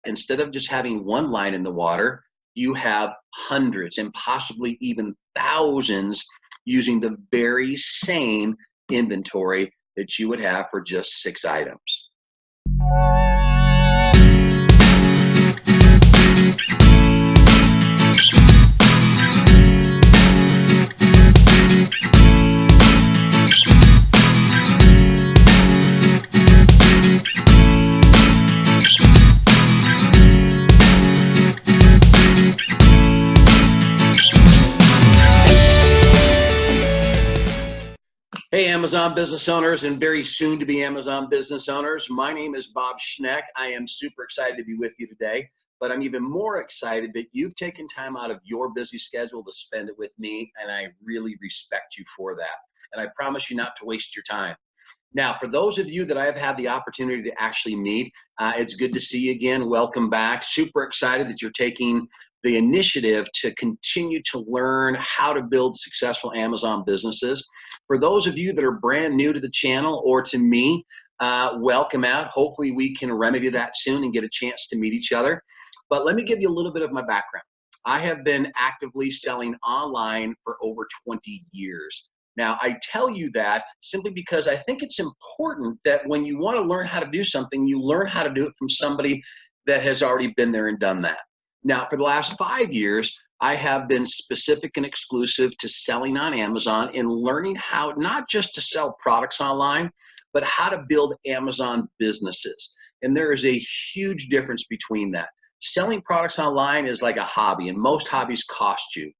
instead of just having one line in the water, you have hundreds and possibly even thousands using the very same inventory that you would have for just 6 items. Hey, Amazon business owners and very soon to be Amazon business owners. My name is Bob Schneck. I am super excited to be with you today, but I'm even more excited that you've taken time out of your busy schedule to spend it with me, and I really respect you for that. And I promise you not to waste your time. Now, for those of you that I've had the opportunity to actually meet, it's good to see you again. Welcome back. Super excited that you're taking the initiative to continue to learn how to build successful Amazon businesses. For those of you that are brand new to the channel or to me, welcome out. Hopefully we can remedy that soon and get a chance to meet each other. But let me give you a little bit of my background. I have been actively selling online for over 20 years. Now, I tell you that simply because I think it's important that when you want to learn how to do something, you learn how to do it from somebody that has already been there and done that. Now, for the last 5 years, I have been specific and exclusive to selling on Amazon and learning how not just to sell products online, but how to build Amazon businesses. And there is a huge difference between that. Selling products online is like a hobby, and most hobbies cost you.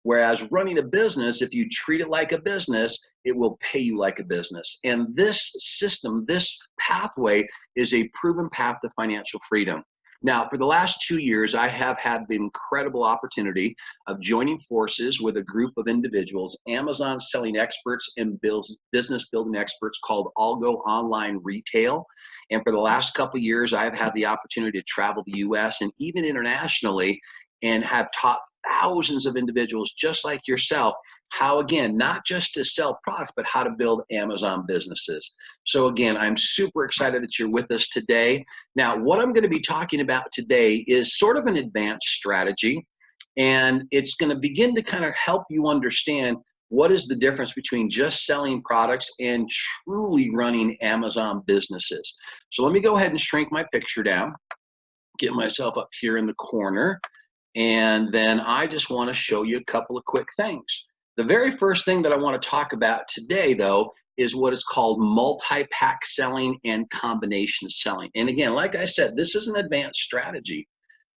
Whereas running a business, if you treat it like a business, it will pay you like a business. And this system, this pathway is a proven path to financial freedom. Now, for the last 2 years, I have had the incredible opportunity of joining forces with a group of individuals, Amazon selling experts and business building experts called Algo Online Retail. And for the last couple of years, I've had the opportunity to travel the US and even internationally and have taught thousands of individuals just like yourself how, again, not just to sell products, but how to build Amazon businesses. So again, I'm super excited that you're with us today. Now, what I'm going to be talking about today is sort of an advanced strategy, and it's going to begin to kind of help you understand what is the difference between just selling products and truly running Amazon businesses. So let me go ahead and shrink my picture down, get myself up here in the corner. And then I just want to show you a couple of quick things. The very first thing that I want to talk about today, though, is what is called multi-pack selling and combination selling. And again, like I said, this is an advanced strategy,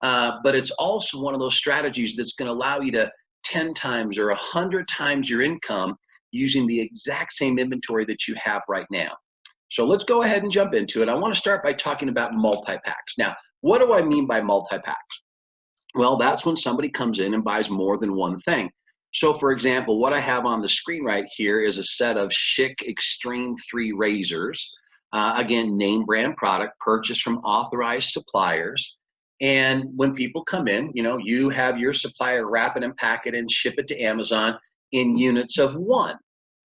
but it's also one of those strategies that's going to allow you to 10 times or 100 times your income using the exact same inventory that you have right now. So let's go ahead and jump into it. I want to start by talking about multi-packs. Now, what do I mean by multi-packs? Well, that's when somebody comes in and buys more than one thing. So for example, what I have on the screen right here is a set of Schick Extreme 3 razors. Again, name brand product purchased from authorized suppliers. And when people come in, you know, you have your supplier wrap it and pack it and ship it to Amazon in units of 1.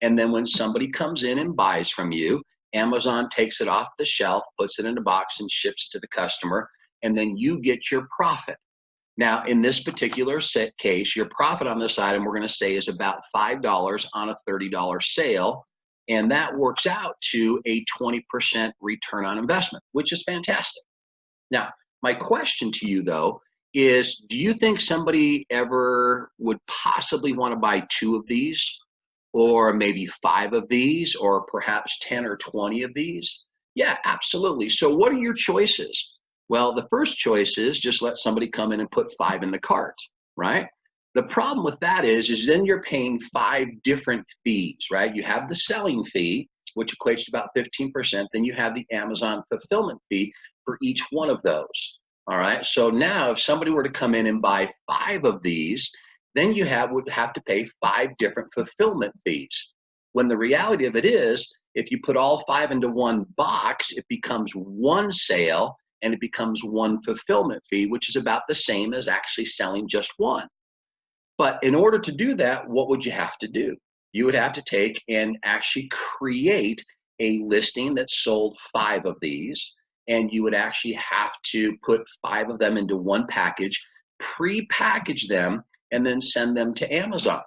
And then when somebody comes in and buys from you, Amazon takes it off the shelf, puts it in a box and ships it to the customer, and then you get your profit. Now, in this particular case, your profit on this item, we're going to say, is about $5 on a $30 sale. And that works out to a 20% return on investment, which is fantastic. Now, my question to you, though, is do you think somebody ever would possibly want to buy 2 of these, or maybe 5 of these, or perhaps 10 or 20 of these? Yeah, absolutely. So what are your choices? Well, the first choice is just let somebody come in and put 5 in the cart, right? The problem with that is then you're paying 5 different fees, right? You have the selling fee, which equates to about 15%. Then you have the Amazon fulfillment fee for each one of those, all right? So now if somebody were to come in and buy 5 of these, then you would have to pay 5 different fulfillment fees. When the reality of it is, if you put all 5 into one box, it becomes one sale, and it becomes one fulfillment fee, which is about the same as actually selling just one. But in order to do that, what would you have to do? You would have to take and actually create a listing that sold 5 of these, and you would actually have to put 5 of them into one package, pre-package them, and then send them to Amazon,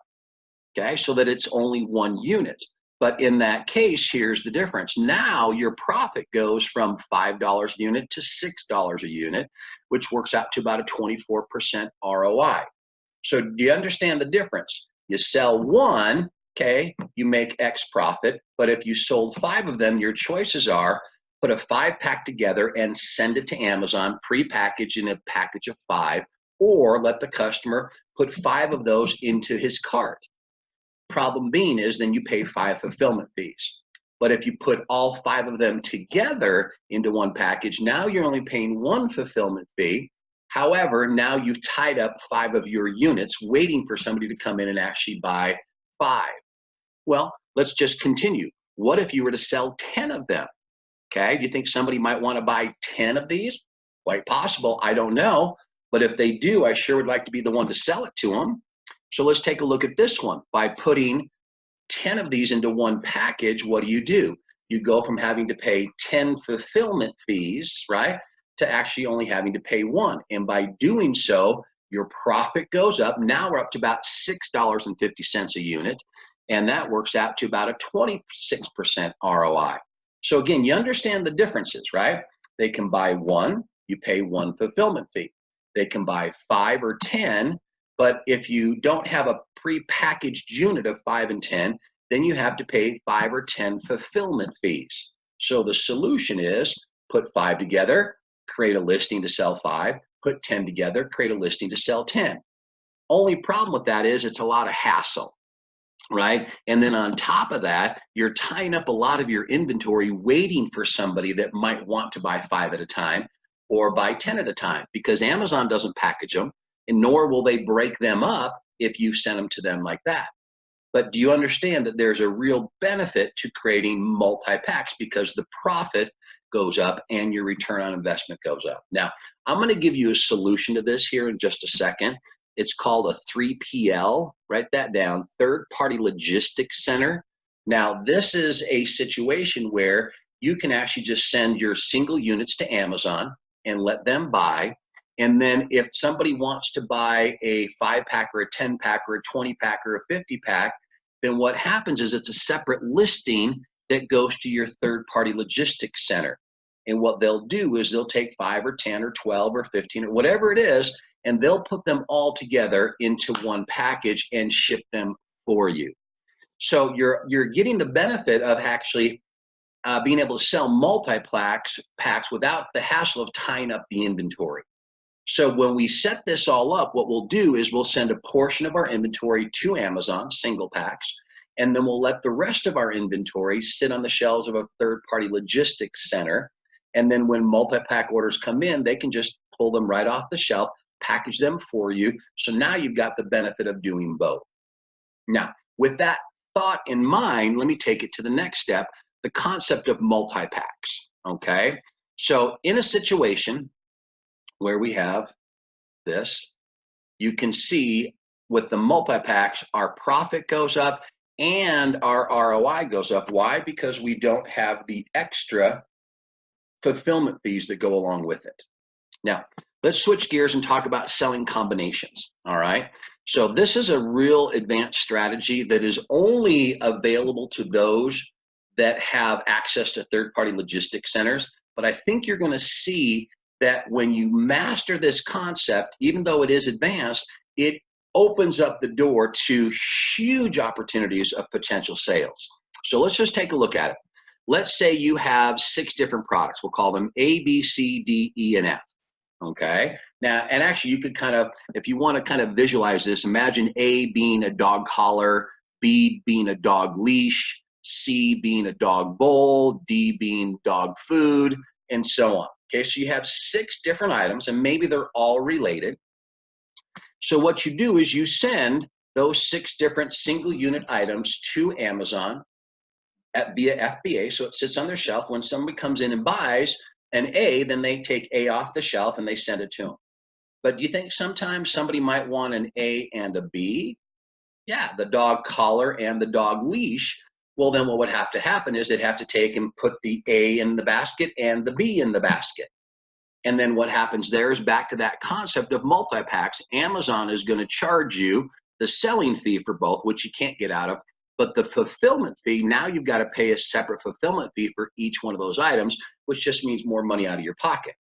okay, so that it's only 1 unit. But in that case, here's the difference. Now your profit goes from $5 a unit to $6 a unit, which works out to about a 24% ROI. So do you understand the difference? You sell 1, okay, you make X profit, but if you sold 5 of them, your choices are put a 5-pack together and send it to Amazon, pre-packaged in a package of 5, or let the customer put 5 of those into his cart. Problem being is then you pay 5 fulfillment fees. But if you put all 5 of them together into one package, now you're only paying 1 fulfillment fee. However, now you've tied up 5 of your units waiting for somebody to come in and actually buy 5. Well, let's just continue. What if you were to sell 10 of them? Okay, do you think somebody might want to buy 10 of these? Quite possible, I don't know. But if they do, I sure would like to be the one to sell it to them. So let's take a look at this one. By putting 10 of these into one package, what do? You go from having to pay 10 fulfillment fees, right, to actually only having to pay 1. And by doing so, your profit goes up. Now we're up to about $6.50 a unit, and that works out to about a 26% ROI. So again, you understand the differences, right? They can buy 1, you pay 1 fulfillment fee. They can buy 5 or 10, but if you don't have a pre-packaged unit of 5 and 10, then you have to pay 5 or 10 fulfillment fees. So the solution is put 5 together, create a listing to sell 5, put 10 together, create a listing to sell 10. Only problem with that is it's a lot of hassle, right? And then on top of that, you're tying up a lot of your inventory waiting for somebody that might want to buy 5 at a time or buy 10 at a time, because Amazon doesn't package them, and nor will they break them up if you send them to them like that. But do you understand that there's a real benefit to creating multi-packs, because the profit goes up and your return on investment goes up? Now, I'm going to give you a solution to this here in just a second. It's called a 3PL. Write that down, third-party logistics center. Now, this is a situation where you can actually just send your single units to Amazon and let them buy. And then if somebody wants to buy a 5-pack or a 10-pack or a 20-pack or a 50-pack, then what happens is it's a separate listing that goes to your third-party logistics center. And what they'll do is they'll take 5 or 10 or 12 or 15 or whatever it is, and they'll put them all together into one package and ship them for you. So you're getting the benefit of actually being able to sell multi-packs without the hassle of tying up the inventory. So when we set this all up, what we'll do is we'll send a portion of our inventory to Amazon, single packs, and then we'll let the rest of our inventory sit on the shelves of a third-party logistics center. And then when multi-pack orders come in, they can just pull them right off the shelf, package them for you. So now you've got the benefit of doing both. Now, with that thought in mind, let me take it to the next step, the concept of multi-packs, okay? So in a situation where we have this, you can see with the multi-packs, our profit goes up and our ROI goes up. Why? Because we don't have the extra fulfillment fees that go along with it. Now, let's switch gears and talk about selling combinations, all right? So this is a real advanced strategy that is only available to those that have access to third-party logistics centers. But I think you're going to see that when you master this concept, even though it is advanced, it opens up the door to huge opportunities of potential sales. So let's just take a look at it. Let's say you have 6 different products. We'll call them A, B, C, D, E, and F. Okay. Now, and actually you could kind of, if you want to kind of visualize this, imagine A being a dog collar, B being a dog leash, C being a dog bowl, D being dog food, and so on. Okay, so you have 6 different items, and maybe they're all related. So what you do is you send those 6 different single unit items to Amazon via FBA, so it sits on their shelf. When somebody comes in and buys an A, then they take A off the shelf and they send it to them. But do you think sometimes somebody might want an A and a B? Yeah, the dog collar and the dog leash Well, then what would have to happen is they'd have to take and put the A in the basket and the B in the basket. And then what happens there is back to that concept of multi-packs. Amazon is going to charge you the selling fee for both, which you can't get out of, but the fulfillment fee, now you've got to pay a separate fulfillment fee for each one of those items, which just means more money out of your pocket.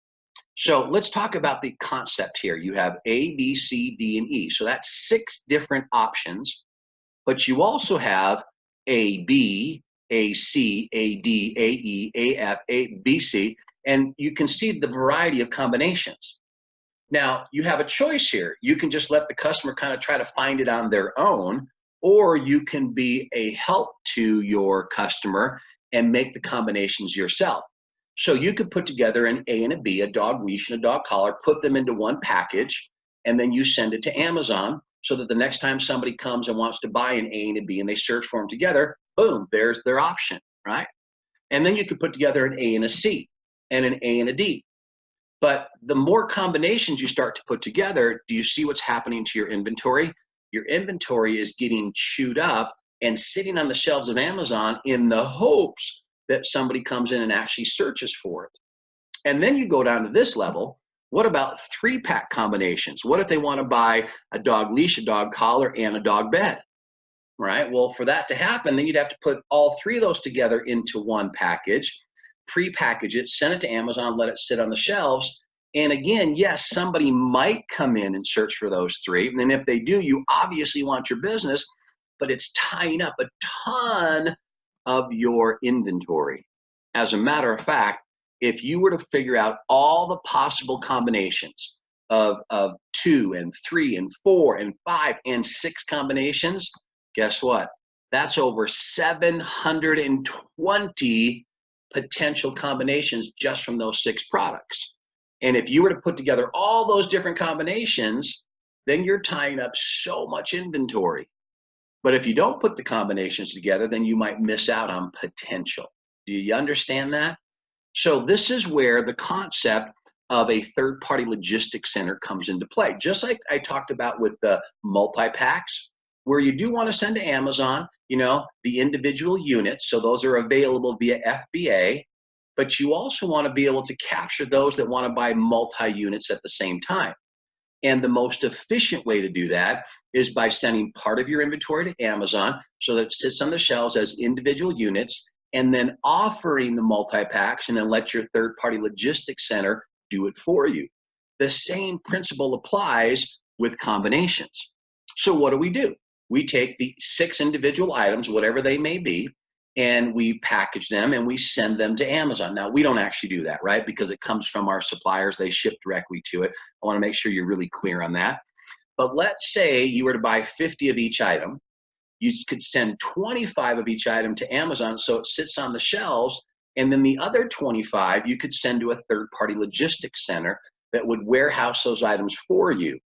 So let's talk about the concept here. You have A, B, C, D, and E. So that's 6 different options, but you also have A, B, A, C, A, D, A, E, A, F, A, B, C, and you can see the variety of combinations. Now, you have a choice here. You can just let the customer kind of try to find it on their own, or you can be a help to your customer and make the combinations yourself. So you could put together an A and a B, a dog leash and a dog collar, put them into one package, and then you send it to Amazon so that the next time somebody comes and wants to buy an A and a B and they search for them together, boom, there's their option, right? And then you could put together an A and a C and an A and a D. But the more combinations you start to put together, do you see what's happening to your inventory? Your inventory is getting chewed up and sitting on the shelves of Amazon in the hopes that somebody comes in and actually searches for it. And then you go down to this level. What about 3-pack combinations? What if they want to buy a dog leash, a dog collar, and a dog bed? Right? Well, for that to happen, then you'd have to put all 3 of those together into one package, pre-package it, send it to Amazon, let it sit on the shelves. And again, yes, somebody might come in and search for those 3. And then if they do, you obviously want your business, but it's tying up a ton of your inventory. As a matter of fact, if you were to figure out all the possible combinations of 2 and 3 and 4 and 5 and 6 combinations, guess what? That's over 720 potential combinations just from those 6 products. And if you were to put together all those different combinations, then you're tying up so much inventory. But if you don't put the combinations together, then you might miss out on potential. Do you understand that? So this is where the concept of a third-party logistics center comes into play. Just like I talked about with the multi-packs, where you do want to send to Amazon, you know, the individual units. So those are available via FBA, but you also want to be able to capture those that want to buy multi-units at the same time. And the most efficient way to do that is by sending part of your inventory to Amazon so that it sits on the shelves as individual units, and then offering the multi-packs, and then let your third-party logistics center do it for you. The same principle applies with combinations. So what do? We take the 6 individual items, whatever they may be, and we package them and we send them to Amazon. Now, we don't actually do that, right? Because it comes from our suppliers. They ship directly to it. I want to make sure you're really clear on that. But let's say you were to buy 50 of each item. You could send 25 of each item to Amazon so it sits on the shelves, and then the other 25 you could send to a third-party logistics center that would warehouse those items for you.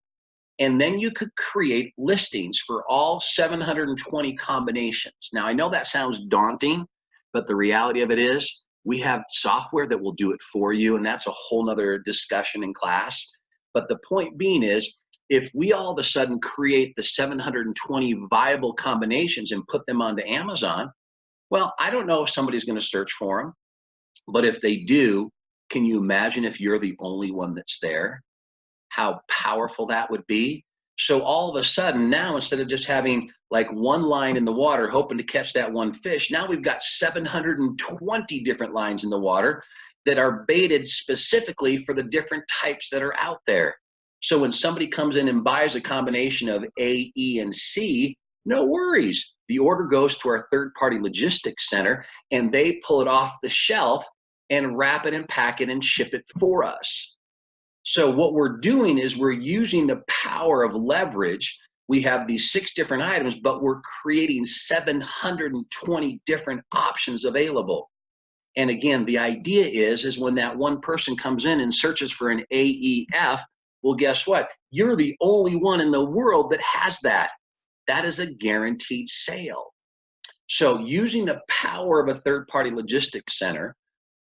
And then you could create listings for all 720 combinations. Now, I know that sounds daunting, but the reality of it is we have software that will do it for you, and that's a whole nother discussion in class. But the point being is, if we all of a sudden create the 720 viable combinations and put them onto Amazon, well, I don't know if somebody's going to search for them, but if they do, can you imagine if you're the only one that's there? How powerful that would be. So all of a sudden now, instead of just having like one line in the water hoping to catch that one fish, now we've got 720 different lines in the water that are baited specifically for the different types that are out there. So when somebody comes in and buys a combination of A, E, and C, no worries. The order goes to our third-party logistics center, and they pull it off the shelf and wrap it and pack it and ship it for us. So what we're doing is we're using the power of leverage. We have these 6 different items, but we're creating 720 different options available. And again, the idea is when that one person comes in and searches for an AEF, well, guess what? You're the only one in the world that has that. That is a guaranteed sale. So using the power of a third-party logistics center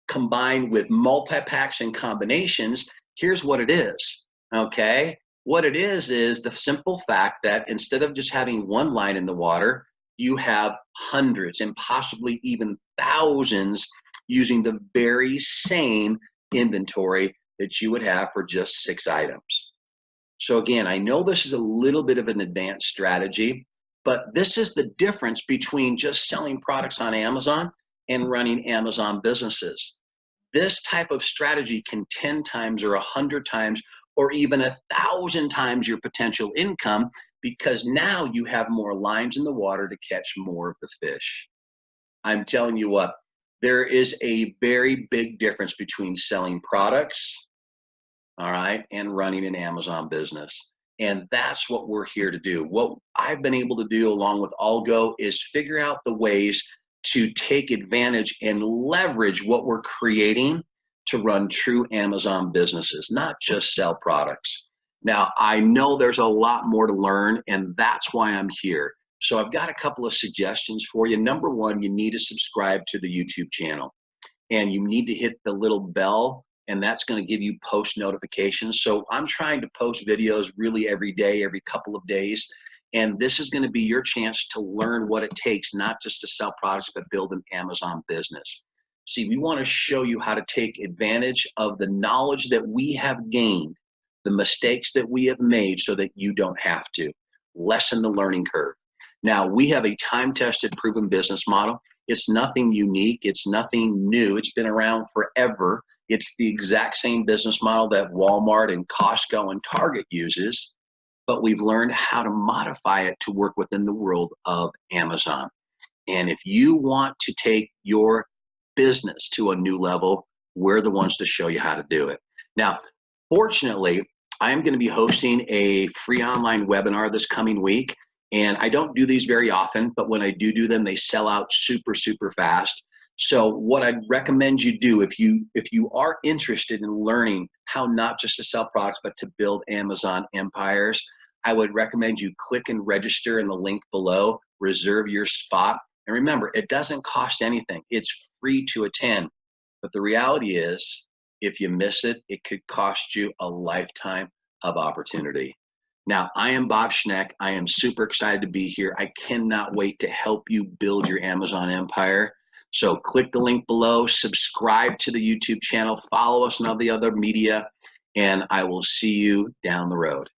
combined with multi-packs and combinations, here's what it is, okay? What it is the simple fact that instead of just having one line in the water, you have hundreds and possibly even thousands using the very same inventory that you would have for just 6 items. So again, I know this is a little bit of an advanced strategy, but this is the difference between just selling products on Amazon and running Amazon businesses. This type of strategy can 10 times or 100 times or even 1,000 times your potential income, because now you have more lines in the water to catch more of the fish. I'm telling you what, there is a very big difference between selling products, all right, and running an Amazon business. And that's what we're here to do. What I've been able to do along with Algo is figure out the ways to take advantage and leverage what we're creating to run true Amazon businesses, not just sell products. Now, I know there's a lot more to learn, and that's why I'm here. So I've got a couple of suggestions for you. Number one, you need to subscribe to the YouTube channel, and you need to hit the little bell, and that's going to give you post notifications. So I'm trying to post videos really every day, every couple of days. And this is going to be your chance to learn what it takes, not just to sell products, but build an Amazon business. See, we want to show you how to take advantage of the knowledge that we have gained, the mistakes that we have made, so that you don't have to. Lessen the learning curve. Now, we have a time-tested, proven business model. It's nothing unique. It's nothing new. It's been around forever. It's the exact same business model that Walmart and Costco and Target uses, but we've learned how to modify it to work within the world of Amazon. And if you want to take your business to a new level, we're the ones to show you how to do it. Now, fortunately, I'm going to be hosting a free online webinar this coming week. And I don't do these very often, but when I do them, they sell out super, super fast. So what I'd recommend you do, if you are interested in learning how not just to sell products, but to build Amazon empires, I would recommend you click and register in the link below, reserve your spot. And remember, it doesn't cost anything. It's free to attend. But the reality is, if you miss it, it could cost you a lifetime of opportunity. Now, I am Bob Schneck. I am super excited to be here. I cannot wait to help you build your Amazon empire. So click the link below, subscribe to the YouTube channel, follow us on all the other media, and I will see you down the road.